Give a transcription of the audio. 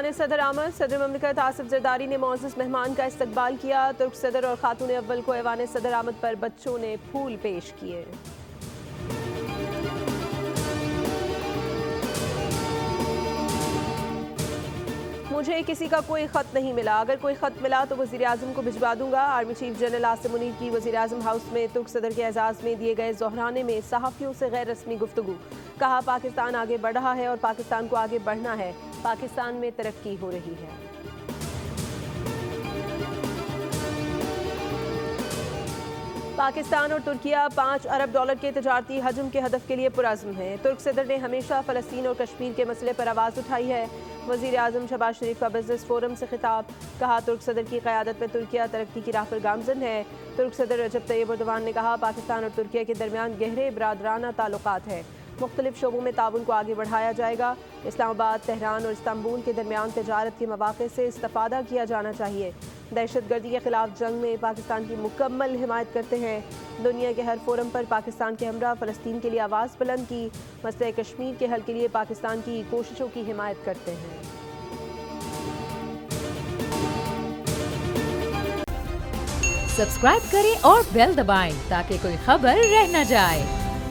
ایوان صدر آمد، صدر مملکت آصف زرداری نے معزز مہمان کا استقبال کیا۔ ترک صدر اور خاتون اول کو ایوان صدر آمد پر بچوں نے پھول پیش کیے۔ مجھے کسی کا کوئی خط نہیں ملا، اگر کوئی خط ملا تو وزیر اعظم کو بھجوا دوں گا۔ Army chief general Asim Munir کی وزیر اعظم ہاؤس میں ترک صدر کے اعزاز میں دیے گئے ظہرانے میں صحافیوں سے غیر رسمی گفتگو۔ کہا پاکستان آگے بڑھ رہا ہے اور پاکستان کو آگے بڑھنا ہے، پاکستان میں ترقی ہو رہی ہے۔ پاکستان اور ترکیہ 5 ارب ڈالر کے تجارتی حجم کے ہدف کے لیے پرعزم ہیں۔ ترک صدر نے ہمیشہ فلسطین اور کشمیر کے مسئلے پر آواز اٹھائی ہے۔ وزیر اعظم شہباز شریف کا بزنس فورم سے خطاب۔ کہا ترک صدر کی قیادت میں ترکیہ ترقی کی راہ پر گامزن ہے۔ ترک صدر رجب طیب ایردوان نے کہا پاکستان اور ترکیہ کے درمیان گہرے برادرانہ تعلقات ہیں، مختلف شعبوں میں تعاون کو آگے بڑھایا جائے گا۔ اسلام آباد، تہران اور استنبول کے درمیان تجارت کے مواقع سے استفادہ کیا جانا چاہیے۔ دہشت گردی کے خلاف جنگ میں پاکستان کی مکمل حمایت کرتے ہیں۔ دنیا کے ہر فورم پر پاکستان کے ہمراہ فلسطین کے لیے آواز بلند کی۔ مسئلہ کشمیر کے حل کے لیے پاکستان کی کوششوں کی حمایت کرتے ہیں۔ سبسکرائب کریں اور بیل دبائیں تاکہ کوئی خبر رہ نہ جائے۔